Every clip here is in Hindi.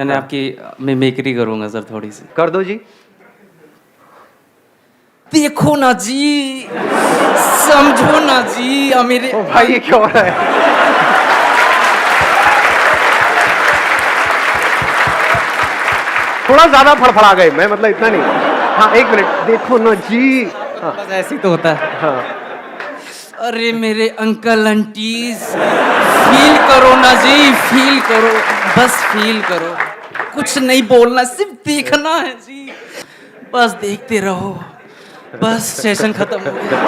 मैंने आपकी मिमिक्री करूंगा सर थोड़ी सी। कर दो जी। देखो ना जी, समझो ना जी, अब मेरे ओ भाई ये क्या हो रहा है? थोड़ा ज्यादा फड़फड़ा गए, मैं मतलब इतना नहीं। हाँ एक मिनट, देखो ना जी। हाँ बस ऐसे ही तो होता है। हाँ। अरे मेरे अंकल आंटीज, फील करो ना जी, फील करो, बस फील करो, कुछ नहीं बोलना, सिर्फ देखना है जी, बस देखते रहो, बस सेशन खत्म हो गया।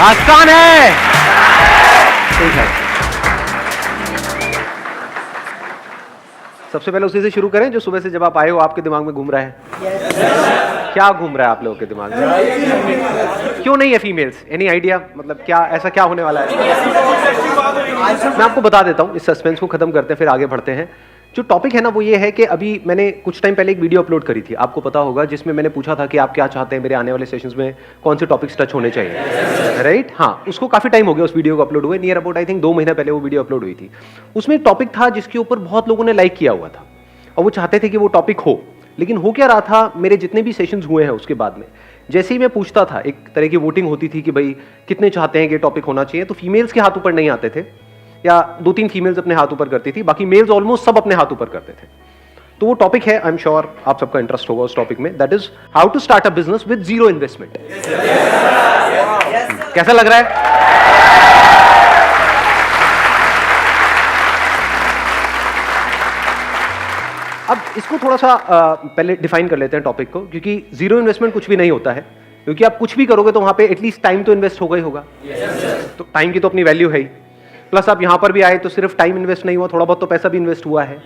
आसान है। ठीक है, सबसे पहले उसी से शुरू करें जो सुबह से जब आप आए हो आपके दिमाग में घूम रहा है। क्या घूम रहा है आप लोगों के दिमाग में? क्यों नहीं है फीमेल्स? Any idea? मतलब क्या ऐसा क्या होने वाला है? मैं आपको बता देता हूं, इस सस्पेंस को खत्म करते हैं फिर आगे बढ़ते हैं। जो टॉपिक है ना वो ये है कि अभी मैंने कुछ टाइम पहले एक वीडियो अपलोड करी थी, आपको पता होगा, जिसमें मैंने पूछा था कि आप क्या चाहते हैं मेरे आने वाले सेशंस में कौन से टॉपिक्स टच होने चाहिए, राइट? हाँ, उसको काफी टाइम हो गया उस वीडियो को अपलोड हुए, नियर अबाउट आई थिंक 2 महीना पहले वो वीडियो अपलोड हुई थी। उसमें एक टॉपिक था जिसके ऊपर बहुत लोगों ने लाइक किया हुआ था और वो चाहते थे कि वो टॉपिक हो, लेकिन हो क्या रहा था, मेरे जितने भी सेशंस हुए हैं उसके बाद में जैसे ही मैं पूछता था, एक तरह की वोटिंग होती थी कि भाई कितने चाहते हैं कि टॉपिक होना चाहिए, तो फीमेल्स के हाथ ऊपर नहीं आते थे, या 2-3 फीमेल्स अपने हाथ ऊपर करती थी, बाकी मेल्स ऑलमोस्ट सब अपने हाथ ऊपर करते थे। तो वो टॉपिक है, आई एम श्योर आप सबका इंटरेस्ट होगा उस टॉपिक में, that is how to start a business with zero investment. कैसा लग रहा है? अब इसको थोड़ा सा पहले डिफाइन कर लेते हैं टॉपिक को, क्योंकि जीरो इन्वेस्टमेंट कुछ भी नहीं होता है, क्योंकि आप कुछ भी करोगे तो वहां पे एटलीस्ट टाइम तो इन्वेस्ट होगा ही होगा। तो टाइम की तो अपनी वैल्यू है ही, प्लस आप यहां पर भी आए तो सिर्फ टाइम इन्वेस्ट नहीं हुआ, थोड़ा बहुत तो पैसा भी इन्वेस्ट हुआ है।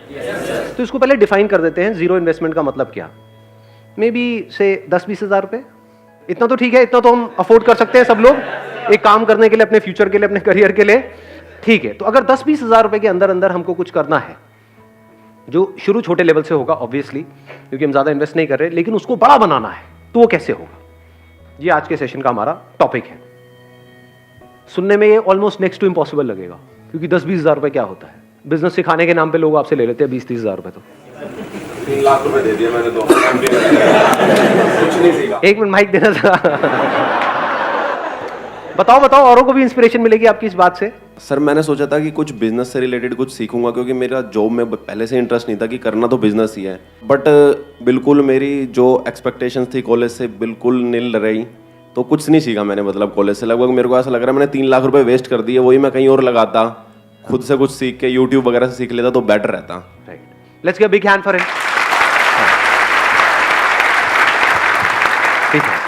तो इसको पहले डिफाइन कर देते हैं, जीरो इन्वेस्टमेंट का मतलब क्या। मे बी से 10-20 हज़ार रुपए, इतना तो ठीक है, इतना तो हम अफोर्ड कर सकते हैं सब लोग, एक काम करने के लिए, अपने फ्यूचर के लिए, अपने करियर के लिए, ठीक है। तो अगर 10-20 हज़ार रुपए के अंदर अंदर हमको कुछ करना है, जो शुरू छोटे लेवल से होगा ऑब्वियसली, क्योंकि हम ज्यादा इन्वेस्ट नहीं कर रहे, लेकिन उसको बड़ा बनाना है, तो वो कैसे होगा, ये आज के सेशन का हमारा टॉपिक है। सुनने में ये ऑलमोस्ट नेक्स्ट टू इम्पॉसिबल लगेगा, क्योंकि 10-20 हज़ार रुपए क्या होता है, बिजनेस सिखाने के नाम पे लोग आपसे ले लेते हैं 20-30 हज़ार रुपए। तो 3 लाख रुपए दे दिए मैंने, 2 कुछ नहीं सीखा। एक मिनट माइक देना था। बताओ बताओ, औरों को भी इंस्पिरेशन मिलेगी आपकी इस बात से। सर मैंने सोचा था कि कुछ बिजनेस से रिलेटेड कुछ सीखूंगा, क्योंकि मेरा जॉब में पहले से इंटरेस्ट नहीं था, कि करना तो बिजनेस ही है, बट बिल्कुल मेरी जो एक्सपेक्टेशंस थी कॉलेज से बिल्कुल नील रही, तो कुछ नहीं सीखा मैंने। मतलब कॉलेज से लगभग मेरे को ऐसा लग रहा है मैंने 3 लाख रुपए वेस्ट कर दिए, वही मैं कहीं और लगाता, खुद से कुछ सीख के यूट्यूब वगैरह से सीख लेता तो बेटर रहता। Right, let's give big hand for him. ठीक है,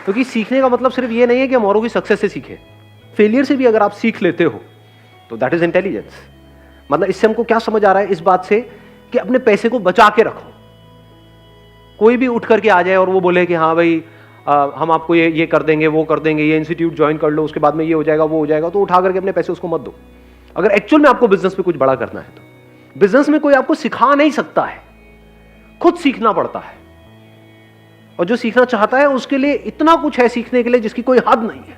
क्योंकि सीखने का मतलब सिर्फ ये नहीं है कि हम औरों की सक्सेस से सीखें, फेलियर से भी अगर आप सीख लेते हो तो दैट इज इंटेलिजेंस। मतलब इससे हमको क्या समझ आ रहा है, इस बात से कि अपने पैसे को बचा के रखो। कोई भी उठ करके आ जाए और वो बोले कि हाँ भाई हम आपको ये कर देंगे, वो कर देंगे, ये इंस्टीट्यूट ज्वाइन कर लो, उसके बाद में ये हो जाएगा, वो हो जाएगा, तो उठा करके अपने पैसे उसको मत दो। अगर एक्चुअल में आपको बिजनेस में कुछ बड़ा करना है तो बिजनेस में कोई आपको सिखा नहीं सकता है, खुद सीखना पड़ता है। और जो सीखना चाहता है उसके लिए इतना कुछ है सीखने के लिए जिसकी कोई हद नहीं है।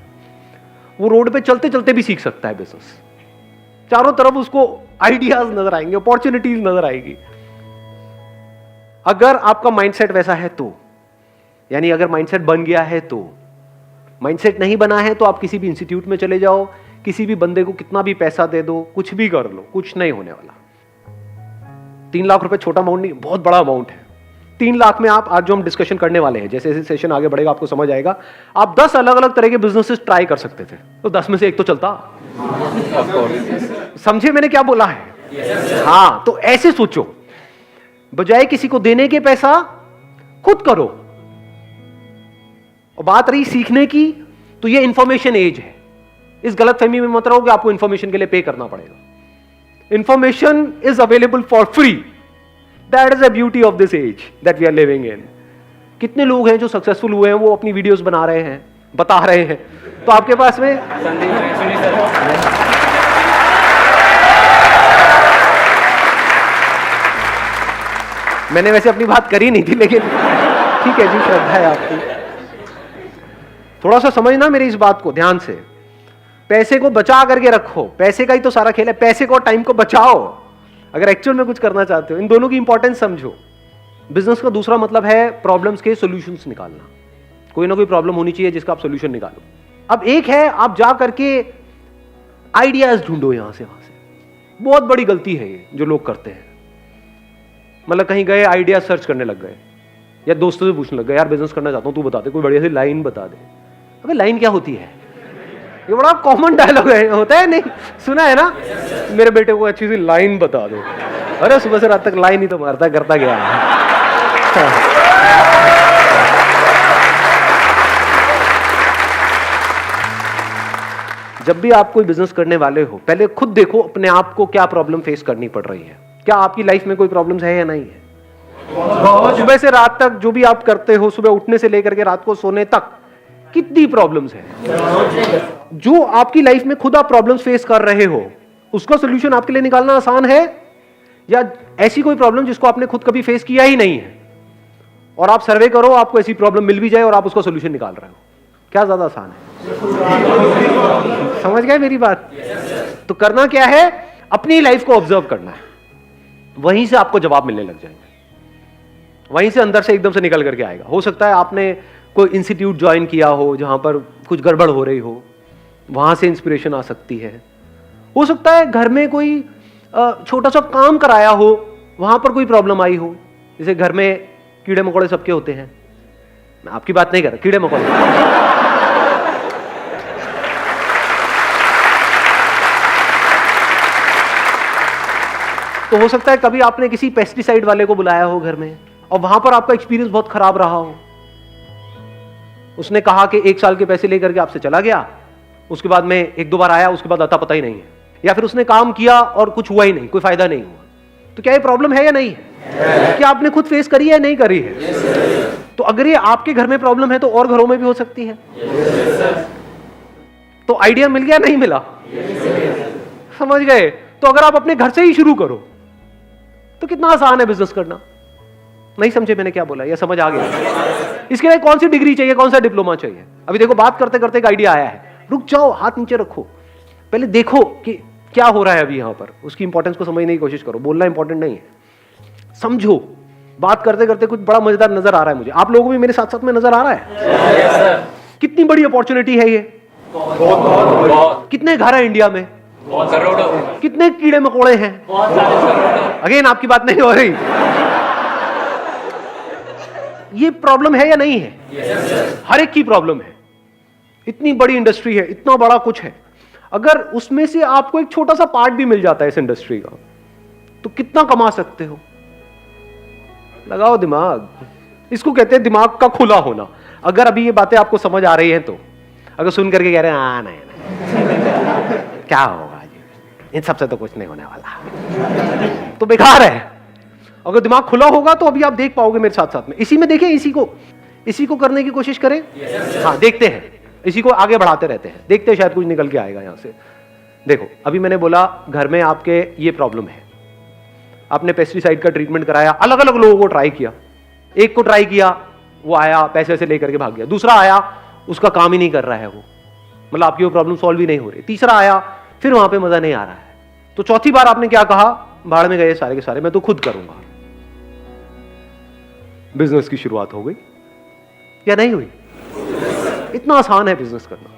वो रोड पे चलते चलते भी सीख सकता है बिजनेस, चारों तरफ उसको आइडियाज नजर आएंगे, अपॉर्चुनिटीज नजर आएगी। अगर आपका माइंडसेट वैसा है तो, यानी अगर माइंडसेट बन गया है तो, माइंडसेट नहीं बना है तो आप किसी भी इंस्टीट्यूट में चले जाओ, किसी भी बंदे को कितना भी पैसा दे दो, कुछ भी कर लो, कुछ नहीं होने वाला। 3 लाख रुपए छोटा अमाउंट नहीं, बहुत बड़ा अमाउंट है। 3 लाख में आप, आज जो हम डिस्कशन करने वाले हैं, जैसे जैसे सेशन आगे बढ़ेगा आपको समझ आएगा, आप 10 अलग अलग तरह के बिजनेसेस ट्राई कर सकते थे, तो 10 में से एक तो चलता। समझे मैंने क्या बोला है? हाँ, तो ऐसे सोचो, बजाय किसी को देने के पैसा खुद करो। और बात रही सीखने की, तो ये इंफॉर्मेशन एज है। इस गलतफहमी में मत रहो कि आपको इंफॉर्मेशन के लिए पे करना पड़ेगा। Information is available for free, that is the beauty of this age that we are living in. कितने लोग हैं जो सक्सेसफुल हुए हैं, वो अपनी वीडियोस बना रहे हैं, बता रहे हैं, तो आपके पास में मैंने वैसे अपनी बात करी नहीं थी, लेकिन ठीक है जी, श्रद्धा है आपकी। थोड़ा सा समझना मेरी इस बात को ध्यान से। पैसे को बचा करके रखो, पैसे का ही तो सारा खेल है। पैसे को, टाइम को बचाओ अगर एक्चुअल में कुछ करना चाहते हो। इन दोनों की इंपॉर्टेंस समझो। बिजनेस का दूसरा मतलब है प्रॉब्लम्स के सॉल्यूशंस निकालना। कोई ना कोई प्रॉब्लम होनी चाहिए जिसका आप सॉल्यूशन निकालो। अब एक है आप जा करके आइडियाज ढूंढो यहां से वहां से। बहुत बड़ी गलती है ये जो लोग करते हैं। मतलब कहीं गए, आइडिया सर्च करने लग गए, या दोस्तों से पूछने लग गए, यार बिजनेस करना चाहता हूं, तू बता दे, कोई बढ़िया सी लाइन बता दे। अबे लाइन क्या होती है? ये बड़ा कॉमन डायलॉग है, होता है नहीं? सुना है ना? मेरे बेटे को अच्छी सी लाइन बता दो। अरे सुबह से रात तक लाइन ही तो मारता करता गया है। जब भी आप कोई बिजनेस करने वाले हो, पहले खुद देखो अपने आप को क्या प्रॉब्लम फेस करनी पड़ रही है। क्या आपकी लाइफ में कोई प्रॉब्लम्स है या नहीं है? सुबह से रात तक जो भी आप करते हो, सुबह उठने से लेकर के रात को सोने तक, कितनी प्रॉब्लम्स है? जो आपकी लाइफ में खुद आप प्रॉब्लम्स फेस कर रहे हो, उसका सोल्यूशन आपके लिए निकालना आसान है, या ऐसी कोई प्रॉब्लम जिसको आपने खुद कभी फेस किया ही नहीं है और आप सर्वे करो, आपको ऐसी प्रॉब्लम मिल भी जाए और आप उसका सोल्यूशन निकाल रहे हो? क्या ज्यादा आसान है? समझ गए मेरी बात? तो करना क्या है? अपनी लाइफ को ऑब्जर्व करना है, वहीं से आपको जवाब मिलने लग जाएंगे, वहीं से अंदर से एकदम से निकल करके आएगा। हो सकता है आपने कोई इंस्टीट्यूट ज्वाइन किया हो जहां पर कुछ गड़बड़ हो रही हो, वहां से इंस्पिरेशन आ सकती है। हो सकता है घर में कोई छोटा सा काम कराया हो, वहां पर कोई प्रॉब्लम आई हो। जैसे घर में कीड़े मकोड़े सबके होते हैं, मैं आपकी बात नहीं कर रहा, कीड़े मकोड़े। तो हो सकता है कभी आपने किसी पेस्टिसाइड वाले को बुलाया हो घर में और वहां पर आपका एक्सपीरियंस बहुत खराब रहा हो। उसने कहा कि 1 साल के पैसे लेकर के आपसे चला गया, उसके बाद में 1-2 बार आया, उसके बाद आता पता ही नहीं है। या फिर उसने काम किया और कुछ हुआ ही नहीं, कोई फायदा नहीं हुआ। तो क्या ये प्रॉब्लम है या नहीं है? क्या आपने खुद फेस करी है या नहीं करी है? तो अगर ये आपके घर में प्रॉब्लम है तो और घरों में भी हो सकती है। तो आइडिया मिल गया नहीं मिला? समझ गए? तो अगर आप अपने घर से ही शुरू करो तो कितना आसान है बिजनेस करना। नहीं समझे मैंने क्या बोला, या समझ आ गया? इसके लिए कौन सी डिग्री चाहिए, कौन सा डिप्लोमा चाहिए? अभी देखो बात करते करते एक आइडिया आया है, रुक जाओ, हाथ नीचे रखो, पहले देखो कि क्या हो रहा है अभी यहां पर। उसकी इंपॉर्टेंस को समझने की कोशिश करो। बोलना इंपॉर्टेंट नहीं है, समझो। बात करते करते कुछ बड़ा मजेदार नजर आ रहा है मुझे, आप लोगों को भी मेरे साथ साथ में नजर आ रहा है? कितनी बड़ी अपॉर्चुनिटी है ये। कितने घर है इंडिया में? कितने कीड़े मकोड़े हैं? अगेन आपकी बात नहीं हो रही। ये प्रॉब्लम है या नहीं है? हर एक की प्रॉब्लम है। इतनी बड़ी इंडस्ट्री है, इतना बड़ा कुछ है। अगर उसमें से आपको एक छोटा सा पार्ट भी मिल जाता है इस इंडस्ट्री का, तो कितना कमा सकते हो? लगाओ दिमाग। इसको कहते हैं दिमाग का खुला होना। अगर अभी ये बातें आपको समझ आ रही हैं तो, अगर सुन करके कह रहे हैं हाँ नहीं क्या होगा जी, इन सबसे तो कुछ नहीं होने वाला, तो बेकार है। अगर दिमाग खुला होगा तो अभी आप देख पाओगे मेरे साथ साथ में। इसी में देखें, इसी को करने की कोशिश करें। हाँ देखते हैं, इसी को आगे बढ़ाते रहते हैं, देखते हैं शायद कुछ निकल के आएगा यहां से। देखो अभी मैंने बोला घर में आपके ये प्रॉब्लम है, आपने पेस्टिसाइड का ट्रीटमेंट कराया, अलग अलग लोगों को ट्राई किया। एक को ट्राई किया, वो आया पैसे वैसे लेकर के भाग गया। दूसरा आया, उसका काम ही नहीं कर रहा है वो, मतलब आपकी वो प्रॉब्लम सॉल्व ही नहीं हो रही। तीसरा आया, फिर वहां पे मजा नहीं आ रहा है। तो चौथी बार आपने क्या कहा? भाड़ में गए सारे के सारे, मैं तो खुद करूंगा। बिजनेस की शुरुआत हो गई या नहीं हुई? इतना आसान है बिजनेस करना।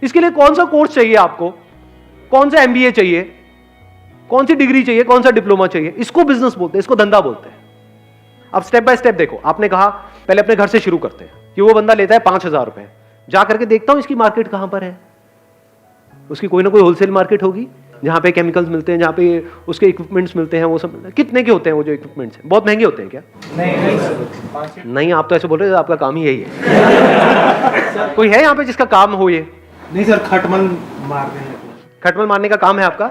इसके लिए कौन सा कोर्स चाहिए आपको? कौन सा एमबीए चाहिए? कौन सी डिग्री चाहिए? कौन सा डिप्लोमा चाहिए? इसको बिजनेस बोलते हैं, इसको धंधा बोलते हैं। अब स्टेप बाय स्टेप देखो। आपने कहा पहले अपने घर से शुरू करते हैं कि वो बंदा लेता है 5,000 रुपए, जा करके देखता हूं इसकी मार्केट कहां पर है। उसकी कोई ना कोई होलसेल मार्केट होगी जहां पे केमिकल्स मिलते हैं, जहां पे उसके इक्विपमेंट्स मिलते हैं। वो सब कितने के होते हैं? वो जो इक्विपमेंट्स हैं बहुत महंगे होते हैं क्या? नहीं, आप तो ऐसे बोल रहे हो, आपका काम ही यही है। कोई है यहाँ पे जिसका काम हो ये? नहीं सर, खटमल मारने हैं। खटमल मारने का काम है आपका?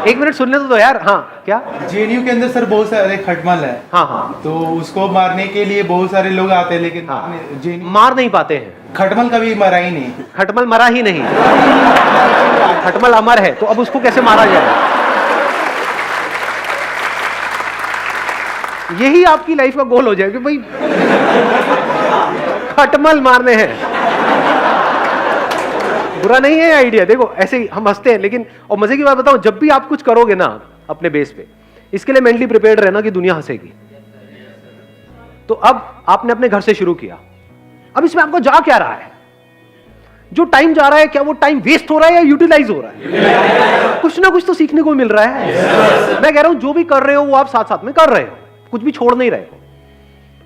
एक मिनट सुनने तो दो यार। हाँ क्या? जेएनयू के अंदर सर बहुत सारे खटमल है। हाँ हाँ, तो उसको मारने के लिए बहुत सारे लोग आते हैं, लेकिन हाँ, जेएनयू मार नहीं पाते हैं। खटमल कभी मरा ही नहीं। खटमल मरा ही नहीं, खटमल अमर है, तो अब उसको कैसे मारा जाए? यही आपकी लाइफ का गोल हो जाए कि भाई खटमल मारने हैं। बुरा नहीं है आइडिया, देखो ऐसे ही हम हंसते हैं, लेकिन और मजे की बात बताऊं, जब भी आप कुछ करोगे ना अपने बेस पे, इसके लिए मेंटली प्रिपेयर्ड रहना कि दुनिया हंसेगी। तो अब आपने अपने घर से शुरू किया, अब इसमें आपको जा क्या रहा है? जो टाइम जा रहा है, क्या वो टाइम वेस्ट हो रहा है या यूटिलाइज हो रहा है? कुछ ना कुछ तो सीखने को मिल रहा है। मैं कह रहा हूं जो भी कर रहे हो वो आप साथ साथ में कर रहे हो, कुछ भी छोड़ नहीं रहे हो।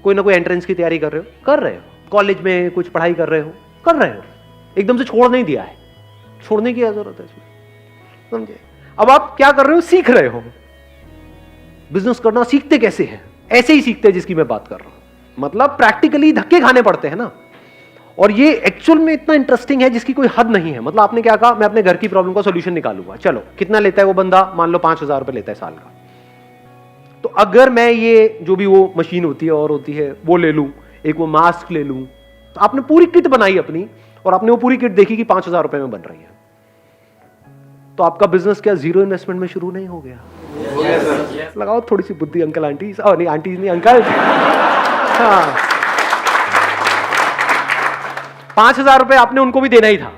कोई ना कोई एंट्रेंस की तैयारी कर रहे हो, कर रहे हो, कॉलेज में कुछ पढ़ाई कर रहे हो, कर रहे हो, एकदम से छोड़ नहीं दिया है, छोड़ने की जरूरत है इसमें, समझे? अब आप क्या कर रहे हो? सीख रहे हो। बिजनेस करना सीखते कैसे हैं? ऐसे ही सीखते हैं जिसकी मैं बात कर रहा हूं, मतलब प्रैक्टिकली धक्के खाने पड़ते हैं ना। और ये एक्चुअल में इतना इंटरेस्टिंग है जिसकी कोई हद नहीं है। मतलब आपने क्या कहा, मैं अपने घर की प्रॉब्लम का सॉल्यूशन निकालूंगा। चलो, कितना लेता है वो बंदा? मान लो 5,000 रुपए लेता है साल का। तो अगर मैं ये जो भी वो मशीन होती है और होती है वो ले लूं, एक वो मास्क ले लूं, तो आपने पूरी किट बनाई अपनी और आपने वो पूरी किट देखी कि 5,000 रुपए में बन रही है, तो आपका बिजनेस क्या जीरो इन्वेस्टमेंट में शुरू नहीं हो गया? लगाओ थोड़ी सी बुद्धि अंकल आंटी, नहीं आंटी नहीं अंकल। हाँ, 5,000 रुपए आपने उनको भी देना ही था,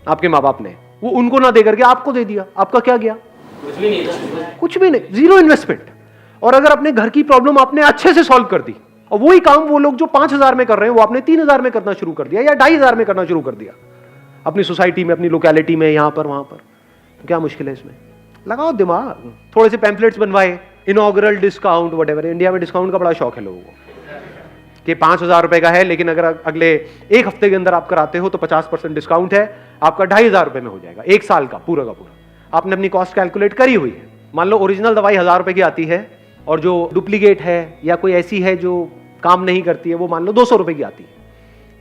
आपके माँ बाप ने, वो उनको ना दे करके आपको दे दिया, आपका क्या गया? कुछ भी नहीं था, कुछ भी नहीं, जीरो इन्वेस्टमेंट। और अगर अपने घर की प्रॉब्लम आपने अच्छे से सॉल्व कर दी, और वही काम वो लोग जो 5,000 में कर रहे हैं वो आपने 3,000 में करना शुरू कर दिया या 2,500 में करना शुरू कर दिया, अपनी सोसाइटी में, अपनी लोकेलिटी में, यहां पर वहां पर, तो क्या मुश्किल है इसमें? लगाओ दिमाग। थोड़े से पैम्पलेट्स बनवाए, इनॉग्रल डिस्काउंट वटेवर। इंडिया में डिस्काउंट का बड़ा शौक है लोगों को कि 5,000 रुपए का है, लेकिन अगर अगले एक हफ्ते के अंदर आप कराते हो तो 50% डिस्काउंट है, आपका 2,500 रुपए में हो जाएगा, एक साल का पूरा का पूरा। आपने अपनी कॉस्ट कैलकुलेट करी हुई है। मान लो ओरिजिनल दवाई 1,000 रुपए की आती है और जो डुप्लीकेट है या कोई ऐसी है जो काम नहीं करती है वो मान लो 200 रुपए की आती है,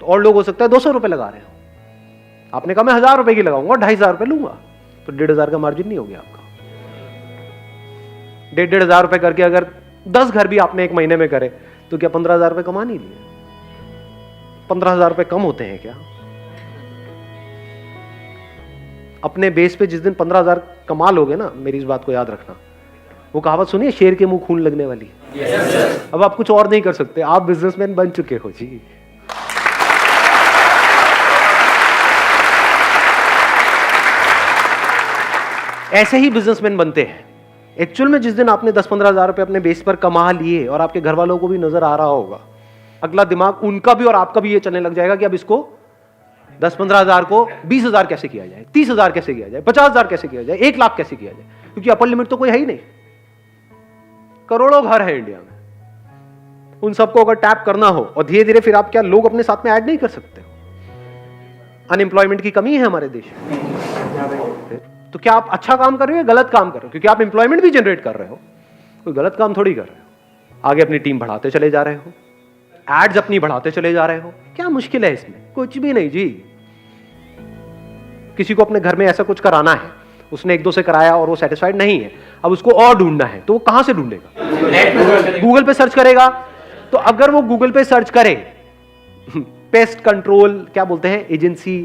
तो और लोग हो सकता है 200 रुपए लगा रहे हो, आपने कहा मैं 1,000 रुपए की लगाऊंगा, 2,500 रुपए लूंगा, तो 1,500 का मार्जिन नहीं हो गया आपका। 1,500 रुपए करके अगर 10 घर भी आपने एक महीने में करे तो क्या 15,000 रुपए कमा नहीं लिए? 15,000 रुपए कम होते हैं क्या? अपने बेस पे जिस दिन 15,000 कमा लोगे ना, मेरी इस बात को याद रखना, वो कहावत सुनिए, शेर के मुंह खून लगने वाली है। अब आप कुछ और नहीं कर सकते, आप बिजनेसमैन बन चुके हो जी। ऐसे ही बिजनेसमैन बनते हैं। एक्चुअल में जिस दिन आपने 10-15,000 रुपए अपने बेस पर कमा लिए और आपके घर वालों को भी नजर आ रहा होगा, अगला दिमाग उनका भी और आपका भी ये चलने लग जाएगा कि अब इसको 10-15,000 को 20,000 कैसे किया जाए, 30,000 कैसे किया जाए, 50,000 कैसे किया जाए, 1,00,000 कैसे किया जाए, क्योंकि अपर लिमिट तो कोई है ही नहीं। करोड़ों घर है इंडिया में, उन सबको अगर टैप करना हो और धीरे धीरे फिर आप क्या लोग अपने साथ में ऐड नहीं कर सकते हो? अनएम्प्लॉयमेंट की कमी है हमारे देश में, तो क्या आप अच्छा काम कर रहे हो या गलत काम कर रहे हो? क्योंकि आप एम्प्लॉयमेंट भी जनरेट कर रहे हो, कोई गलत काम थोड़ी कर रहे हो। आगे अपनी टीम बढ़ाते चले जा रहे हो, एड्स अपनी बढ़ाते चले जा रहे हो, क्या मुश्किल है इसमें? कुछ भी नहीं जी। किसी को अपने घर में ऐसा कुछ कराना है, उसने 1-2 से कराया और वो सेटिस्फाइड नहीं है, अब उसको और ढूंढना है, तो वो कहां से ढूंढेगा? गूगल पे सर्च करेगा। तो अगर वो गूगल पे सर्च करे पेस्ट कंट्रोल क्या बोलते हैं एजेंसी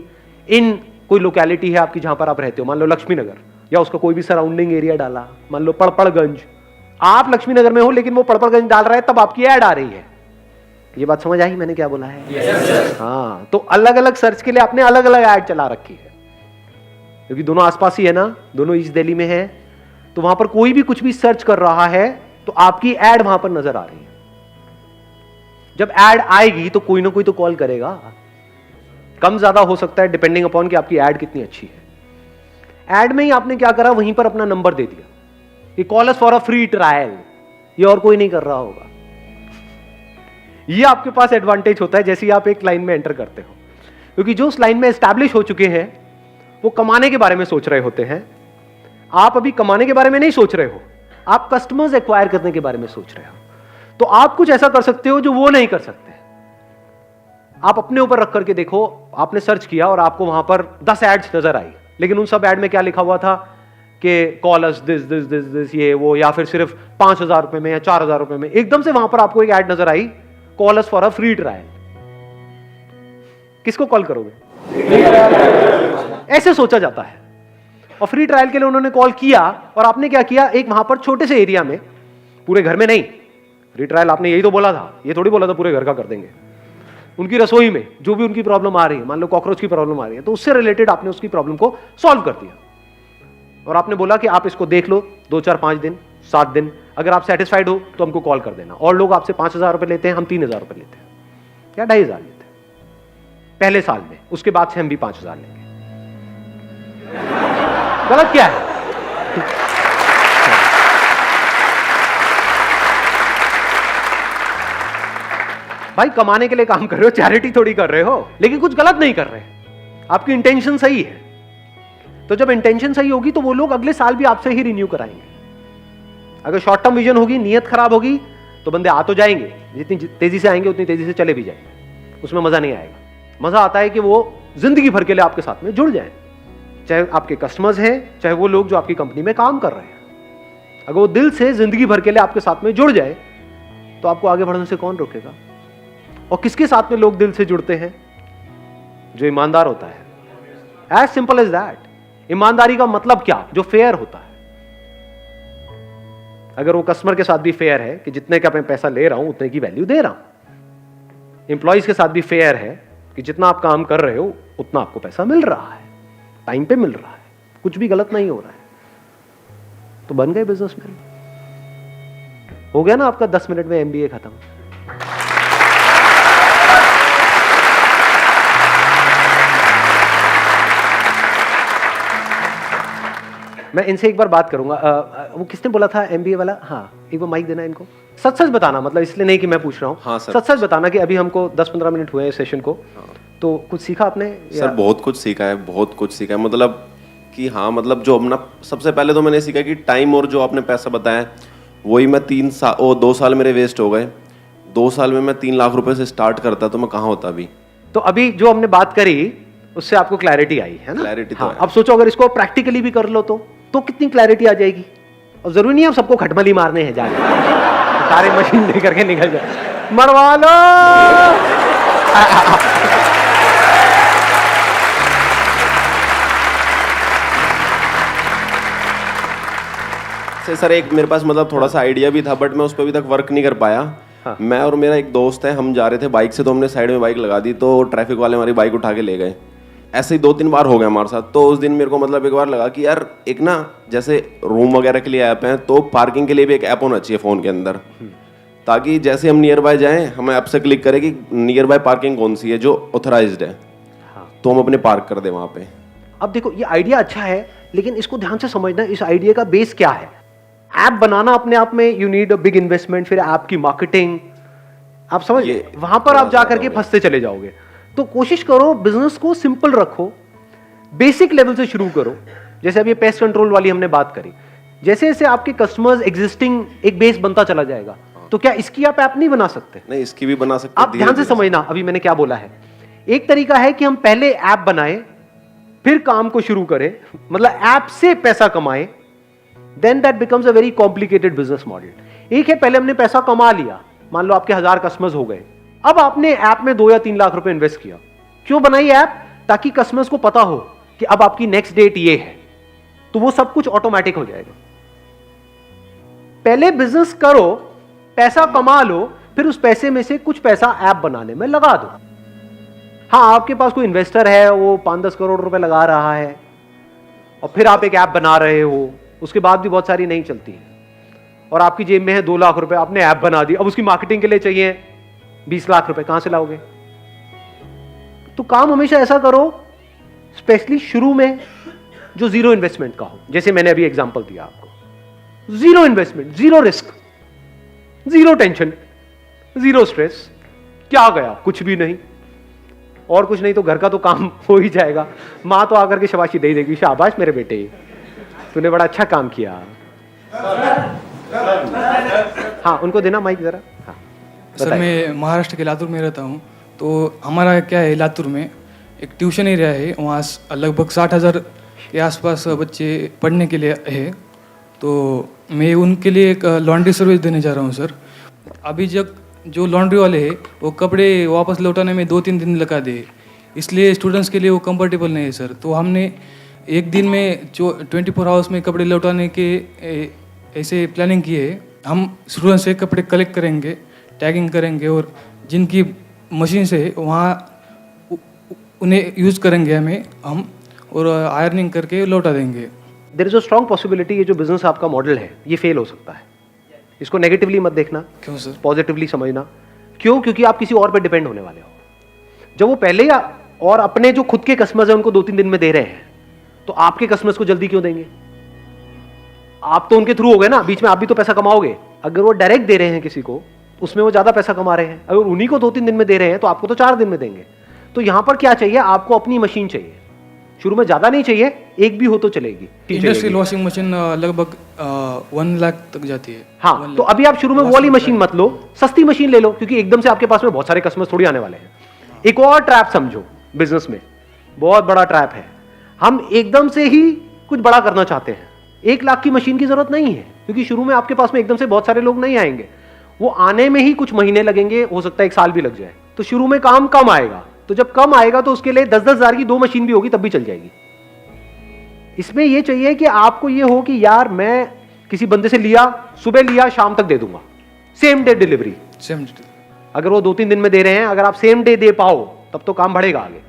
इन कोई लोकेलिटी है आपकी जहां पर आप रहते हो, मान लो लक्ष्मी नगर, या उसका कोई भी सराउंडिंग एरिया डाला, मान लो पड़पड़गंज, आप लक्ष्मी नगर में हो लेकिन वो पड़पड़गंज डाल रहा है, तब आपकी ऐड आ रही है। ये बात समझ आई मैंने क्या बोला है? हाँ, तो अलग अलग सर्च के लिए आपने अलग अलग ऐड चला रखी है, क्योंकि दोनों आसपास ही है ना, दोनों ईस्ट दिल्ली में है, तो वहां पर कोई भी कुछ भी सर्च कर रहा है तो आपकी ऐड वहां पर नजर आ रही है। जब ऐड आएगी तो कोई ना कोई तो कॉल करेगा, कम ज्यादा हो सकता है डिपेंडिंग अपॉन कि आपकी ऐड कितनी अच्छी है। ऐड में ही आपने क्या करा, वहीं पर अपना नंबर दे दिया कि call us for a free trial, ये और कोई नहीं कर रहा होगा। ये आपके पास एडवांटेज होता है जैसे ही आप एक लाइन में एंटर करते हो, क्योंकि जो उस लाइन में एस्टैब्लिश हो चुके हैं वो कमाने के बारे में सोच रहे होते हैं। आप अभी कमाने के बारे में नहीं सोच रहे हो, आप कस्टमर्स एक्वायर करने के बारे में सोच रहे हो। तो आप कुछ ऐसा कर सकते हो जो वो नहीं कर सकते। आप अपने ऊपर रख करके देखो, आपने सर्च किया और आपको वहां पर 10 एड्स नजर आई, लेकिन उन सब एड में क्या लिखा हुआ था कि call us this this this this ये वो, या फिर सिर्फ 5,000 रुपए में या 4,000 रुपए में। एकदम से वहां पर आपको एक ऐड नजर आई, call us for a free trial. किसको कॉल करोगे? ऐसे सोचा जाता है। और फ्री ट्रायल के लिए उन्होंने कॉल किया और आपने क्या किया, एक वहां पर छोटे से एरिया में, पूरे घर में नहीं, रिट्रायल आपने यही तो बोला था, ये थोड़ी बोला था पूरे घर का कर देंगे। उनकी रसोई में जो भी उनकी प्रॉब्लम आ रही है, मान लो कॉकरोच की प्रॉब्लम आ रही है, तो उससे रिलेटेड आपने उसकी प्रॉब्लम को सॉल्व कर दिया और आपने बोला कि आप इसको देख लो 2, 4, 5 दिन, 7 दिन, अगर आप सेटिस्फाइड हो तो हमको कॉल कर देना। और लोग आपसे 5,000 रुपए लेते हैं, हम 3,000 रुपए लेते हैं या 2,500 लेते हैं पहले साल में, उसके बाद से हम भी 5,000 लेंगे। गलत क्या है? भाई कमाने के लिए काम कर रहे हो, चैरिटी थोड़ी कर रहे हो, लेकिन कुछ गलत नहीं कर रहे, आपकी इंटेंशन सही है। तो जब इंटेंशन सही होगी तो वो लोग अगले साल भी आपसे ही रिन्यू कराएंगे। अगर शॉर्ट टर्म विजन होगी, नियत खराब होगी, तो बंदे आ तो जाएंगे, जितनी तेजी से आएंगे उतनी तेजी से चले भी जाएंगे, उसमें मजा नहीं आएगा। मजा आता है कि वो जिंदगी भर के लिए आपके साथ में जुड़ जाए, चाहे आपके कस्टमर्स हैं, चाहे वो लोग जो आपकी कंपनी में काम कर रहे हैं। अगर वो दिल से जिंदगी भर के लिए आपके साथ में जुड़ जाए तो आपको आगे बढ़ने से कौन रोकेगा? और किसके साथ में लोग दिल से जुड़ते हैं? जो ईमानदार होता है। As simple as that. ईमानदारी का मतलब क्या? जो फेयर होता है। अगर वो कस्टमर के साथ भी फेयर है कि जितने का मैं पैसा ले रहा हूं उतने की वैल्यू दे रहा हूं, एम्प्लॉइज के साथ भी फेयर है कि जितना आप काम कर रहे हो उतना आपको पैसा मिल रहा है, टाइम पे मिल रहा है, कुछ भी गलत नहीं हो रहा है, तो बन गए बिजनेसमैन। हो गया ना आपका 10 मिनट में एमबीए खत्म। मैं इनसे एक बार बात करूंगा। वो किसने बोला था एमबीए वाला? हाँ, एक बार माइक देना इनको। सच सच बताना, मतलब इसलिए नहीं कि मैं पूछ रहा हूँ। हाँ सर, सच सच बताना कि अभी हमको 10-15 मिनट हुए हैं सेशन को। हाँ। तो कुछ सीखा आपने? सर बहुत कुछ सीखा है, बहुत कुछ सीखा है। मतलब कि हाँ, मतलब जो अपना सबसे पहले तो मैंने सीखा कि टाइम और जो आपने पैसा बताया वही मैं 2 साल मेरे वेस्ट हो गए। 2 साल में मैं 3 लाख रुपए से स्टार्ट करता तो मैं कहाँ होता अभी। तो अभी जो हमने बात करी उससे आपको क्लैरिटी आई है ना? क्लैरिटी हाँ, तो है। अब सोचो अगर इसको प्रैक्टिकली भी कर लो तो कितनी क्लैरिटी आ जाएगी। और जरूरी नहीं है सबको खटमली मारने हैं जाके, सारे मशीन लेकर के निकल जाए, मरवा लो। सर एक मेरे पास मतलब थोड़ा सा आइडिया भी था, बट मैं उस पर अभी तक वर्क नहीं कर पाया। हाँ। मैं और मेरा एक दोस्त है, हम जा रहे थे बाइक से, तो हमने साइड में बाइक लगा दी, तो ट्रैफिक वाले हमारी बाइक उठा के ले गए। ऐसे ही 2-3 बार हो गया हमारे साथ। तो उस दिन मेरे को मतलब एक बार लगा कि यार एक ना जैसे रूम वगैरह के लिए ऐप है, तो पार्किंग के लिए भी एक ऐप होना चाहिए फ़ोन के अंदर, ताकि जैसे हम नियर बाय जाएँ हमें ऐप से क्लिक करें कि नियर बाय पार्किंग कौन सी है जो ऑथराइज्ड है, हाँ। तो हम अपने पार्क कर दें वहाँ पे। अब देखो ये आइडिया अच्छा है, लेकिन इसको ध्यान से समझना, इस आइडिया का बेस क्या है। ऐप बनाना अपने आप में you need a big investment, फिर ऐप की मार्केटिंग, आप समझ, वहां पर आप जाकर के फंसते चले जाओगे। तो कोशिश करो बिजनेस को सिंपल रखो, बेसिक लेवल से शुरू करो। जैसे अभी पेस्ट कंट्रोल वाली हमने बात करी, जैसे जैसे आपके कस्टमर्स एग्जिस्टिंग एक बेस बनता चला जाएगा, तो क्या इसकी आप ऐप नहीं बना सकते? नहीं, इसकी भी बना सकते। आप ध्यान से समझना अभी मैंने क्या बोला है। एक तरीका है कि हम पहले ऐप बनाएं, फिर काम को शुरू करें, मतलब ऐप से पैसा कमाएं, then that becomes a very complicated business model। एक है पहले हमने पैसा कमा लिया, मान लो आपके 1000 कस्टमर्स हो गए, अब आपने ऐप में 2 या 3 लाख रुपए इन्वेस्ट किया। क्यों बनाई ऐप? ताकि कस्टमर्स को पता हो कि अब आपकी नेक्स्ट डेट ये है, तो वो सब कुछ ऑटोमेटिक हो जाएगा। पहले बिजनेस करो, पैसा कमा लो, फिर उस पैसे में से कुछ पैसा ऐप बनाने में लगा दो। हाँ, आपके पास कोई इन्वेस्टर है, वो 5-10 करोड़ रुपए लगा रहा है, और फिर आप एक ऐप बना रहे हो, उसके बाद भी बहुत सारी नहीं चलती है, और आपकी जेब में है 2 लाख रुपए, आपने ऐप बना दी, अब उसकी मार्केटिंग के लिए चाहिए 20 लाख रुपए, कहां से लाओगे? तो काम हमेशा ऐसा करो, स्पेशली शुरू में, जो जीरो इन्वेस्टमेंट का हो। जैसे मैंने अभी एग्जांपल दिया आपको, zero investment, zero risk, zero tension, zero stress. क्या गया? कुछ भी नहीं, और कुछ नहीं तो घर का तो काम हो ही जाएगा। मां तो आकर के शाबाशी दे देगी, शाबाश मेरे बेटे, तूने बड़ा अच्छा काम किया। हाँ, उनको देना माइक जरा। हाँ, सर मैं महाराष्ट्र के लातूर में रहता हूँ। तो हमारा क्या है, लातूर में एक ट्यूशन एरिया है, वहाँ लगभग 60,000 के आसपास बच्चे पढ़ने के लिए है। तो मैं उनके लिए एक लॉन्ड्री सर्विस देने जा रहा हूँ सर। अभी जब जो लॉन्ड्री वाले हैं वो कपड़े वापस लौटाने में 2-3 दिन लगा दे, इसलिए स्टूडेंट्स के लिए वो कंफर्टेबल नहीं है सर। तो हमने एक दिन में जो 24 आवर्स में कपड़े लौटाने के ऐसे प्लानिंग की है। हम शुरू से कपड़े कलेक्ट करेंगे, टैगिंग करेंगे और जिनकी मशीन से वहाँ उन्हें यूज़ करेंगे हम और आयरनिंग करके लौटा देंगे। There is a strong possibility ये जो बिजनेस आपका मॉडल है ये फेल हो सकता है। इसको नेगेटिवली मत देखना, क्यों सर? पॉजिटिवली समझना। क्यों? क्योंकि आप किसी और पे डिपेंड होने वाले हो। जब वो पहले और अपने जो खुद के कस्टमर्स हैं उनको 2-3 दिन में दे रहे हैं, तो आपके कस्टमर्स को जल्दी क्यों देंगे? आप तो उनके थ्रू हो गए ना, बीच में आप भी तो पैसा कमाओगे। अगर वो डायरेक्ट दे रहे हैं किसी को, उसमें वो ज्यादा पैसा कमा रहे हैं। अगर उन्हीं को 2-3 दिन में दे रहे हैं तो आपको तो 4 दिन में देंगे। तो यहां पर क्या चाहिए? आपको अपनी मशीन चाहिए। शुरू में ज्यादा नहीं चाहिए, एक भी हो तो चलेगी। इंडस्ट्रियल वॉशिंग मशीन लगभग 1 लाख तक जाती है। हाँ, तो अभी आप शुरू में वो वाली मशीन मत लो, सस्ती मशीन ले लो, क्योंकि एकदम से आपके पास में बहुत सारे कस्टमर्स थोड़ी आने वाले हैं। एक और ट्रैप समझो बिजनेस में, बहुत बड़ा ट्रैप है। हम एकदम से ही कुछ बड़ा करना चाहते हैं। 1 लाख की मशीन की जरूरत नहीं है, क्योंकि शुरू में आपके पास में एकदम से बहुत सारे लोग नहीं आएंगे। वो आने में ही कुछ महीने लगेंगे, हो सकता है 1 साल भी लग जाए। तो शुरू में काम कम आएगा, तो जब कम आएगा तो उसके लिए 10-10 हजार की 2 मशीन भी होगी तब भी चल जाएगी। इसमें यह चाहिए कि आपको ये हो कि यार मैं किसी बंदे से लिया, सुबह लिया, शाम तक दे दूंगा, सेम डे डिलीवरी। अगर वो 2-3 दिन में दे रहे हैं, अगर आप सेम डे दे पाओ तब तो काम बढ़ेगा आगे।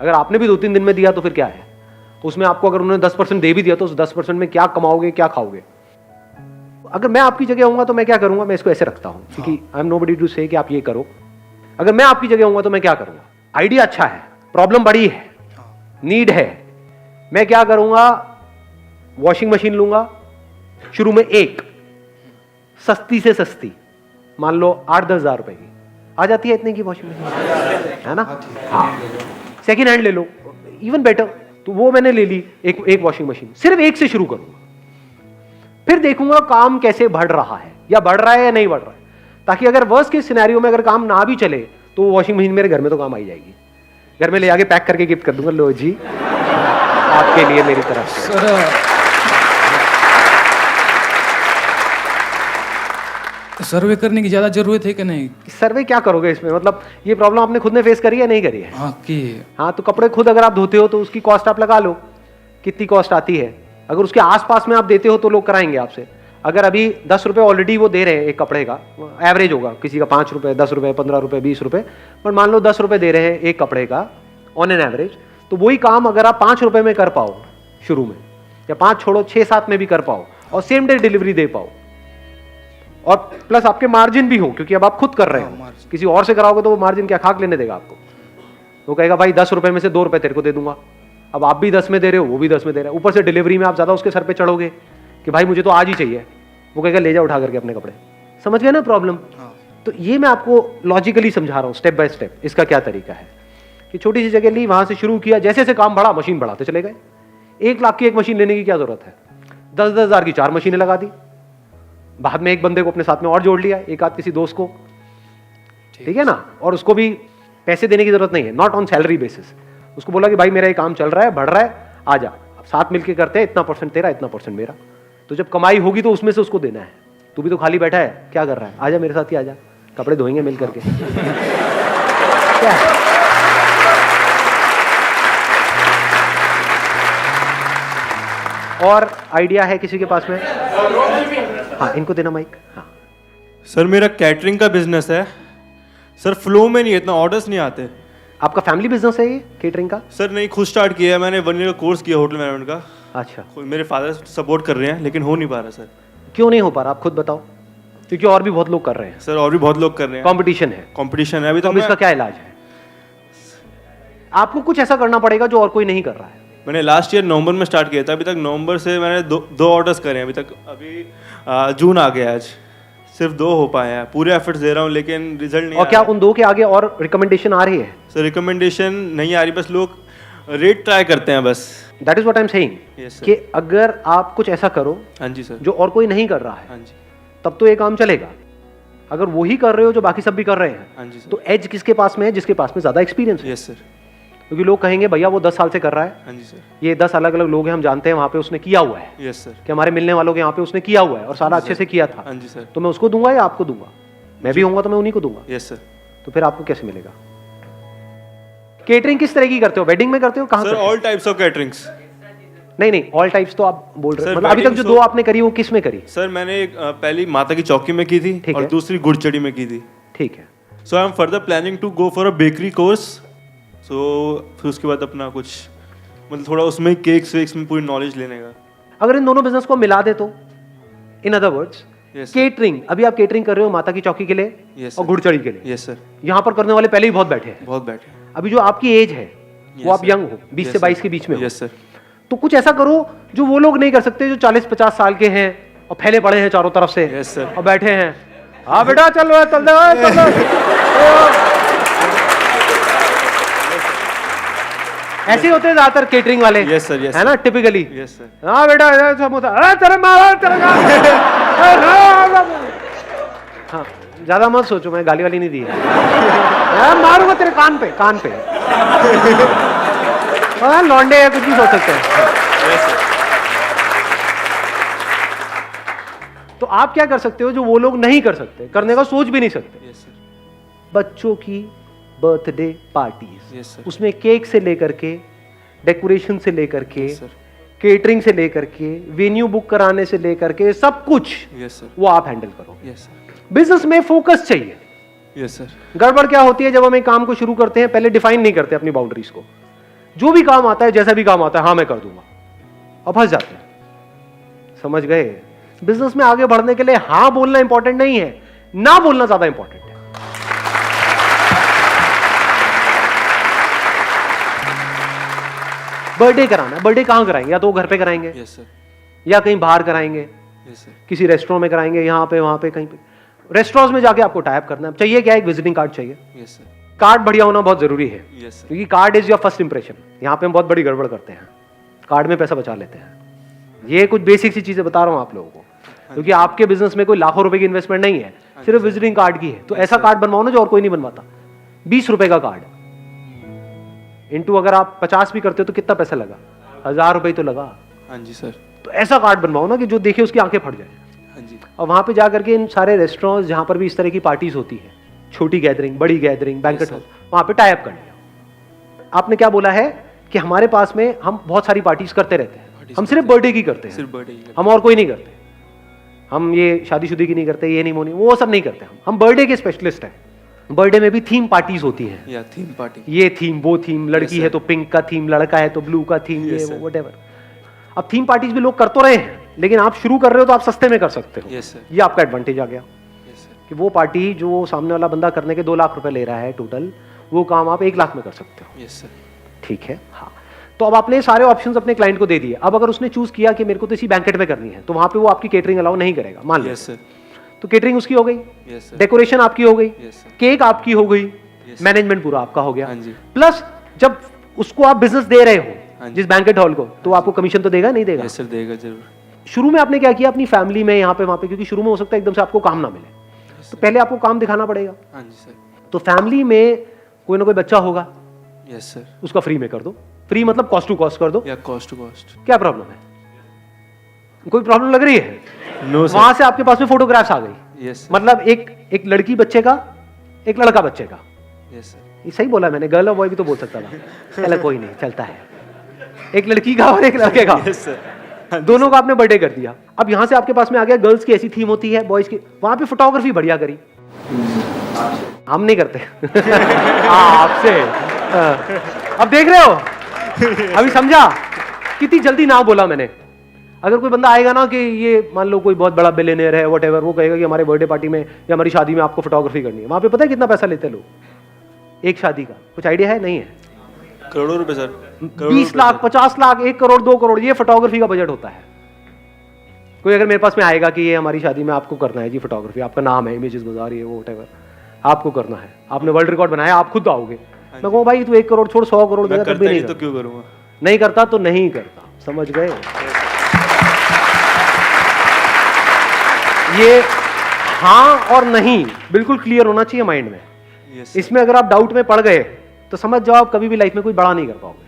अगर आपने भी 2-3 दिन में दिया तो फिर क्या है? उसमें आपको अगर उन्होंने 10% दे भी दिया तो उस 10% में क्या कमाओगे, क्या खाओगे? अगर मैं आपकी जगह होऊंगा तो मैं क्या करूंगा? मैं इसको ऐसे रखता हूं, क्योंकि आई एम नोबडी टू से कि आप ये करो। अगर मैं आपकी जगह होऊंगा तो मैं क्या करूंगा? आइडिया अच्छा है, प्रॉब्लम बड़ी है, नीड है। मैं क्या करूंगा? वॉशिंग मशीन लूंगा, शुरू में एक सस्ती से सस्ती, मान लो 8-10 हजार रुपए की आ जाती है, इतने की वॉशिंग मशीन है ना? हाँ, सेकेंड हैंड ले लो, इवन बेटर। तो वो मैंने ले ली, एक वॉशिंग मशीन, सिर्फ एक से शुरू करूंगा, फिर देखूंगा काम कैसे बढ़ रहा है, या बढ़ रहा है या नहीं बढ़ रहा है, ताकि अगर वर्स्ट के सिनेरियो में अगर काम ना भी चले तो वो वॉशिंग मशीन मेरे घर में तो काम आई जाएगी। घर में ले आके पैक करके गिफ्ट कर दूंगा, लो जी आपके लिए मेरी तरफ से। सर्वे करने की ज्यादा जरूरत है कि नहीं? सर्वे क्या करोगे इसमें? मतलब ये प्रॉब्लम आपने खुद ने फेस करी है, नहीं करी है? हाँ की है। हाँ, तो कपड़े खुद अगर आप धोते हो तो उसकी कॉस्ट आप लगा लो, कितनी कॉस्ट आती है। अगर उसके आसपास में आप देते हो तो लोग कराएंगे आपसे। अगर अभी 10 रुपए ऑलरेडी वो दे रहे हैं एक कपड़े का, एवरेज होगा, किसी का 5 रुपए, 10 रुपए, 15 रुपए, 20 रुपए, पर मान लो 10 रुपए दे रहे हैं एक कपड़े का ऑन एन एवरेज, तो वही काम अगर आप 5 रुपए में कर पाओ शुरू में, या 5 छोड़ो 6-7 में भी कर पाओ, और सेम डे डिलीवरी दे पाओ, और प्लस आपके मार्जिन भी हो, क्योंकि अब आप खुद कर रहे हो। किसी और से कराओगे तो वो मार्जिन क्या खाक लेने देगा आपको? वो कहेगा भाई 10 रुपए में से 2 रुपए तेरे को दे दूंगा। अब आप भी 10 में दे रहे हो, वो भी 10 में दे रहा है, ऊपर से डिलीवरी में आप ज्यादा उसके सर पे चढ़ोगे कि भाई मुझे तो आज ही चाहिए। वो कहेगा ले जा उठा करके अपने कपड़े। समझ गए ना प्रॉब्लम? तो ये मैं आपको लॉजिकली समझा रहा हूँ, स्टेप बाय स्टेप। इसका क्या तरीका है कि छोटी सी जगह ली, वहां से शुरू किया, जैसे जैसे काम बढ़ा मशीन बढ़ाते चले गए। 1 लाख की एक मशीन लेने की क्या जरूरत है? 10-10 हजार की 4 मशीनें लगा दी। बाद में एक बंदे को अपने साथ में और जोड़ लिया, एक आध किसी दोस्त को, ठीक है ना? और उसको भी पैसे देने की जरूरत नहीं है, नॉट ऑन सैलरी बेसिस। उसको बोला कि भाई मेरा ये काम चल रहा है, बढ़ रहा है, आ जा, साथ मिलके करते हैं, इतना परसेंट तेरा, इतना परसेंट मेरा। तो जब कमाई होगी तो उसमें से उसको देना है। तू भी तो खाली बैठा है, क्या कर रहा है? आजा मेरे साथ ही आजा, कपड़े धोएंगे मिल करके। क्या है? और आइडिया है किसी के पास में? हाँ, इनको देना माइक। हाँ सर, मेरा कैटरिंग का बिजनेस है सर, फ्लो में नहीं है, इतना ऑर्डर्स नहीं आते। आपका फैमिली बिजनेस है ये केटरिंग का? सर नहीं, खुद स्टार्ट किया है मैंने, 1 ईयर का कोर्स किया होटल मैनेजमेंट का। अच्छा, मेरे फादर सपोर्ट कर रहे हैं, लेकिन हो नहीं पा रहा सर। क्यों नहीं हो पा रहा, आप खुद बताओ? क्योंकि और भी बहुत लोग कर रहे हैं सर, और भी बहुत लोग कर रहे हैं, कंपटीशन है। कंपटीशन है अभी। तो इसका क्या इलाज है? आपको कुछ ऐसा करना पड़ेगा जो और कोई नहीं कर रहा है। मैंने लास्ट ईयर नवंबर में स्टार्ट किया था, अभी तक नवंबर से मैंने 2 ऑर्डर्स करे हैं अभी तक। अभी जून आ गया, आज सिर्फ 2 हो पाए हैं। पूरे एफर्ट्स दे रहा हूँ लेकिन रिजल्ट नहीं। और क्या उन 2 के आगे और रिकमेंडेशन आ रही है? सर रिकमेंडेशन नहीं आ रही, बस लोग रेट ट्राई करते हैं बस। That is what I am saying कि अगर आप कुछ ऐसा करो, हाँ जी सर, जो और कोई नहीं कर रहा है, हाँ जी, तब तो ये काम चलेगा। अगर वही कर रहे हो जो बाकी सब भी कर रहे हैं, हाँ जी सर, तो एज किसके पास में है? जिसके पास में ज्यादा एक्सपीरियंस है। Yes sir. क्योंकि लोग कहेंगे भैया वो 10 साल से कर रहा है, हाँ जी सर, ये 10 अलग अलग लोग हैं, हम जानते हैं वहां पे उसने किया हुआ है, यस सर, कि हमारे मिलने वालों के यहाँ पे उसने किया हुआ है और सारा अच्छे से किया था। हाँ जी सर। तो मैं उसको दूंगा या आपको दूंगा? मैं भी होऊंगा तो मैं उन्हीं को दूंगा। Yes sir. तो फिर आपको कैसे मिलेगा? केटरिंग किस तरह की करते हो? वेडिंग में करते हो? कहाँ सर करते हो? All types of caterings. नहीं नहीं, ऑल टाइप्स तो आप बोल रहे Sir, हैं, मतलब अभी तक जो wedding दो आपने करी वो किस में करी? सर मैंने पहली माता की चौकी में की थी ठीक और है। दूसरी गुड़चड़ी में की थी. ठीक है, so I am further planning to go for a bakery course. So फिर उसके बाद अपना कुछ मतलब थोड़ा उसमें केक्स वेक्स में पूरी नॉलेज लेने का. अगर इन दोनों बिजनेस को मिला दे तो, in other words Yes, sir. Catering, अभी आप केटरिंग कर रहे हो माता की चौकी के लिए Yes, और sir. गुड़चड़ी के लिए, यस सर, यहाँ पर करने वाले पहले ही बहुत बैठे हैं. बहुत बैठे. अभी जो आपकी एज है वो Yes, आप sir. यंग हो, 20 से 22 के बीच में हो. Yes sir. तो कुछ ऐसा करो जो वो लोग नहीं कर सकते जो 40-50 साल के हैं और फैले पड़े हैं चारों तरफ से. Yes, sir. और बैठे हैं, हाँ बेटा चल रहा है, चल रहा है, चल रहा है. ऐसे होते हैं ज्यादातर केटरिंग वाले. Yes, sir, yes, है ना, टिपिकली. Yes sir. हाँ बेटा इधर समोसा, अरे तेरे मारा तेरे हाँ, ज्यादा मत सोचो, मैं गाली वाली नहीं दी है. मैं मारूंगा तेरे कान पे, कान पे. हाँ, लौंडे है, कुछ भी सोच सकते हैं. Yes sir. तो आप क्या कर सकते हो जो वो लोग नहीं कर सकते, करने का सोच भी नहीं सकते? Yes sir. बच्चों की बर्थडे पार्टीज, Yes, sir. उसमें केक से लेकर के, डेकोरेशन से लेकर के, Yes, sir. केटरिंग से लेकर के, वेन्यू बुक कराने से लेकर के, सब कुछ यस सर. वो आप हैंडल करो. Yes sir. बिजनेस में फोकस चाहिए. Yes sir. गड़बड़ क्या होती है जब हम एक काम को शुरू करते हैं, पहले डिफाइन नहीं करते अपनी बाउंड्रीज को. जो भी काम आता है, जैसा भी काम आता है, हाँ मैं कर दूंगा, अब फंस जाते हैं. समझ गए? बिजनेस में आगे बढ़ने के लिए हाँ बोलना इंपॉर्टेंट नहीं है, ना बोलना ज्यादा इंपॉर्टेंट है. बर्थडे कराना है, बर्थडे कहां कराएंगे? या तो घर पे कराएंगे यस सर. या कहीं बाहर कराएंगे, यस सर. किसी रेस्टोरेंट में कराएंगे, यहाँ पे वहां पे कहीं पे. रेस्टोरेंट में जाके आपको टाइप करना है. चाहिए क्या? एक विजिटिंग कार्ड चाहिए. Yes sir. कार्ड बढ़िया होना बहुत जरूरी है, यस सर. क्योंकि card is your first impression. यहाँ पे हम बहुत बड़ी गड़बड़ करते हैं, कार्ड में पैसा बचा लेते हैं. ये कुछ बेसिक सी चीजें बता रहा हूँ आप लोगों को, क्योंकि आपके बिजनेस में कोई लाखों रुपए की इन्वेस्टमेंट नहीं है, सिर्फ विजिटिंग कार्ड की है. तो ऐसा कार्ड बनवाओ ना जो और कोई नहीं बनवाता. 20 रुपए का कार्ड इंटू अगर आप 50 भी करते हो तो कितना पैसा लगा? 1000 रुपए तो लगा. हाँ जी सर. तो ऐसा कार्ड बनवाओ ना कि जो देखे उसकी आंखें फट जाए. हाँ जी. और वहां पे जा करके इन सारे रेस्टोरेंट्स जहां पर भी इस तरह की पार्टीज होती है, छोटी गैदरिंग, बड़ी गैदरिंग, बैंकेट हॉल, वहां पे टाई अप कर लिया. आपने क्या बोला है कि हमारे पास में हम बहुत सारी पार्टीज करते रहते हैं, हम सिर्फ बर्थडे की करते हैं, सिर्फ बर्थडे की. हम और कोई नहीं करते. हम ये शादीशुदी की नहीं करते, ये नहीं मोनी, वो सब नहीं करते. हम बर्थडे के स्पेशलिस्ट हैं. बर्थडे में भी थीम पार्टीज होती हैं. या थीम पार्टी. ये थीम, वो थीम, लड़की Yes, है sir. तो पिंक का थीम, लड़का है तो ब्लू का थीम, Yes, ये sir. वो व्हाटएवर. अब थीम पार्टीज भी लोग कर तो रहे हैं, लेकिन आप शुरू कर रहे हो तो आप सस्ते में कर सकते हो. Yes sir. ये आपका एडवांटेज आ गया यस सर. कि वो पार्टी जो सामने वाला बंदा करने के 2 लाख रुपए ले रहा है टोटल, वो काम आप 1 लाख में कर सकते हो. Yes sir. ठीक है. हाँ, तो अब आपने सारे ऑप्शंस अपने क्लाइंट को दे दिए. अब अगर उसने चूज किया कि मेरे को तो इसी बैंकेट में करनी है, तो वहां पे वो आपकी केटरिंग अलाउ नहीं करेगा, मान लो. Yes sir. तो केटरिंग उसकी हो गई, यस सर. डेकोरेशन आपकी हो गई, यस सर. केक आपकी हो गई, Yes, मैनेजमेंट पूरा आपका हो गया. हाँ जी. प्लस जब उसको आप बिजनेस दे रहे हो, हाँ जी. जिस बैंकेट हॉल को, तो आपको कमीशन तो देगा नहीं देगा? Yes sir. देगा जरूर. शुरू में आपने क्या किया अपनी फैमिली में, यहाँ पे वहां पे, क्योंकि शुरू में हो सकता है एकदम से आपको काम ना मिले, तो पहले आपको काम दिखाना पड़ेगा. हाँ जी सर. तो फैमिली में कोई ना कोई बच्चा होगा, यस सर. उसका फ्री में कर दो. फ्री मतलब कॉस्ट टू कॉस्ट कर दो. या कॉस्ट टू कॉस्ट. क्या प्रॉब्लम है? कोई प्रॉब्लम लग रही है? No sir. वहां से आपके पास में फोटोग्राफ्स आ गई. Yes sir. मतलब एक लड़की बच्चे का, एक लड़का बच्चे का. Yes sir. ये सही बोला मैंने, गर्ल और बॉय भी तो बोल सकता था. चलो कोई नहीं, चलता है. एक लड़की का और एक लड़के का, यस सर. दोनों का आपने बर्थडे कर दिया. अब यहां से आपके पास में आ गया, गर्ल्स की ऐसी थीम होती है, बॉयज की. वहां पे फोटोग्राफी बढ़िया करी. हम नहीं करते. आपसे. अब देख रहे हो, अभी समझा कितनी जल्दी ना बोला मैंने. अगर कोई बंदा आएगा ना कि ये मान लो कोई बहुत बड़ा बिलियनियर है, व्हाटएवर, वो कहेगा कि हमारे बर्थडे पार्टी में या हमारी शादी में आपको फोटोग्राफी करनी है, वहां पे पता है कितना पैसा लेते हैं लोग एक शादी का? कुछ आइडिया है? नहीं है? करोड़ों रुपए सर. 20 लाख, 50 लाख, 1 करोड़, 2 करोड़, ये फोटोग्राफी का बजट होता है. कोई अगर मेरे पास में आएगा कि ये हमारी शादी में आपको करना है जी फोटोग्राफी, आपका नाम है इमेजेस बाजार, ये वो व्हाटएवर, आपको करना है, आपने वर्ल्ड रिकॉर्ड बनाया, आप खुद आओगे. मैं कहूँ भाई तू 1 करोड़ छोड़ 100 करोड़ देगा, तब भी नहीं तो करता. क्यों करूँगा? नहीं करता तो नहीं करता. समझ गए? ये हाँ और नहीं बिल्कुल क्लियर होना चाहिए माइंड में. यस. इसमें अगर आप डाउट में पड़ गए तो समझ जाओ आप कभी भी लाइफ में कोई बड़ा नहीं कर पाओगे,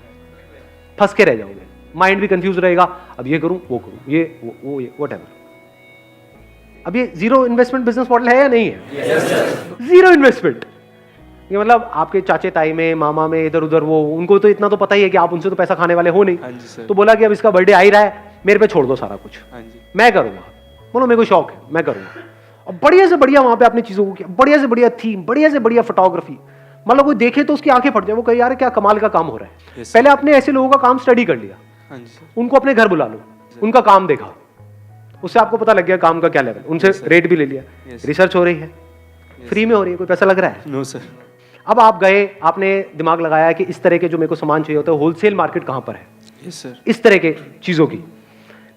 फंस के रह जाओगे. माइंड भी कंफ्यूज रहेगा, अब ये करूं वो करूं, ये वो ये व्हाटएवर. अब ये जीरो इन्वेस्टमेंट बिजनेस मॉडल है या नहीं है? Zero investment. ये मतलब आपके चाचे ताई में, मामा में, इधर उधर, वो उनको तो इतना तो पता ही है कि आप उनसे तो पैसा खाने वाले हो नहीं। हाँ जी सर। तो बोला कि अब इसका बर्थडे आ ही रहा है, मेरे पे छोड़ दो सारा कुछ, हाँ जी। मैं करूंगा। बोलो मेरे को शौक है, मैं करूंगा। और बढ़िया से बढ़िया वहां पे आपने चीजों को किया, बढ़िया से बढ़िया थीम, बढ़िया से बढ़िया फोटोग्राफी, मतलब कोई देखे तो उसकी आंखें फट जाए, वो कहे यार क्या कमाल का काम हो रहा है। Yes, पहले आपने ऐसे लोगों का काम स्टडी कर लिया, हाँ जी सर। उनको अपने घर बुला लो, उनका काम देखा, उससे आपको पता लग गया काम का क्या लेवल, उनसे रेट भी ले लिया, Yes. रिसर्च हो रही है, फ्री में हो रही है, कोई पैसा लग रहा है। No sir. अब आप गए, आपने दिमाग लगाया कि इस तरह के जो मेरे को सामान चाहिए होता है, होलसेल मार्केट कहाँ पर है, यस सर। इस तरह के चीज़ों की।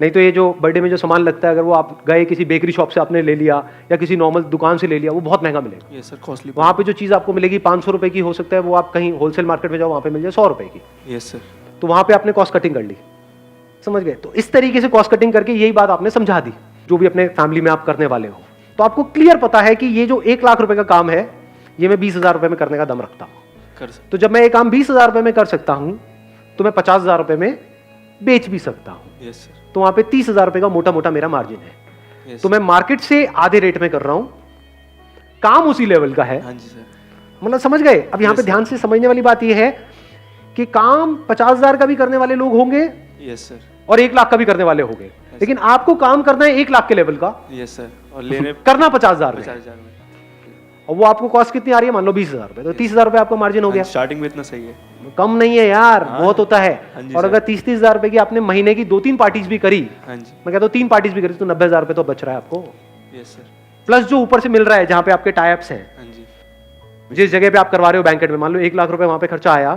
नहीं तो ये जो बर्थडे में जो सामान लगता है, अगर वो आप गए किसी बेकरी शॉप से आपने ले लिया या किसी नॉर्मल दुकान से ले लिया, वो बहुत महंगा मिलेगा। Yes sir, costly. वहाँ पे जो चीज़ आपको मिलेगी 500 रुपये की हो सकता है, वो आप कहीं होलसेल मार्केट में जाओ, वहाँ पे मिल जाए 100 रुपये की। Yes sir. तो वहाँ पे आपने कॉस्ट कटिंग कर ली, समझ गए। तो इस तरीके से कॉस्ट कटिंग करके यही बात आपने समझा दी, जो भी अपने फैमिली में आप करने वाले हो। तो आपको क्लियर पता है कि ये जो 1 लाख रुपए का काम है, ये मैं 20,000 रुपये में करने का दम रखता हूँ। कर सर। तो जब मैं ये काम 20,000 रुपये में कर सकता हूँ, तो मैं 50,000 रुपये में बेच भी सकता हूँ। Yes sir. तो वहाँ पे 30,000 रुपये का मोटा मोटा मेरा मार्जिन है। यस। तो मैं मार्केट से आधे रेट में कर रहा हूँ, काम उसी लेवल का है। हाँ जी सर। मतलब समझ गए। अब यहाँ पे Yes, ध्यान से समझने वाली बात यह है कि काम 50,000 का भी करने वाले लोग होंगे यस सर। और 1 लाख का भी करने वाले होंगे, लेकिन आपको काम करना है 1 लाख के लेवल का, यस सर। और लेने करना 50,000 में, 50,000 में। और वो आपको कॉस्ट कितनी आ रही है, मान लो 20,000 रुपये, तो 30,000 रुपये आपका मार्जिन हो गया। स्टार्टिंग में इतना सही है। कम नहीं है यार, हाँ, बहुत होता है। हाँ जी और सर। अगर 30,000 रुपए की आपने महीने की 2-3 पार्टीज भी करी, हाँ जी। मैं कहता हूँ 3 पार्टीज भी करी, तो 90,000 रुपये तो बच रहा है आपको, यस सर। प्लस जो ऊपर से मिल रहा है जहाँ पे आपके टाइप्स हैं। हाँ जी। जिस जगह पे आप करवा रहे हो बैंकेट में, मान लो 1 लाख रुपए वहां पे खर्चा आया,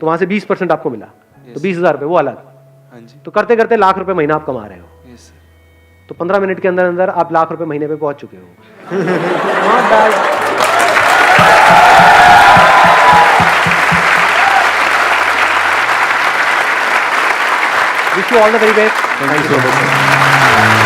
तो वहां से 20% आपको मिला, तो 20,000 रुपये वो अलग। हाँ जी। तो करते करते लाख रुपए महीना आप कमा रहे हो, यस सर। तो 15 मिनट के अंदर अंदर आप लाख रुपए महीने पे पहुंच चुके हो। Not bad. Wish you all the very best. Thank you so much, sir.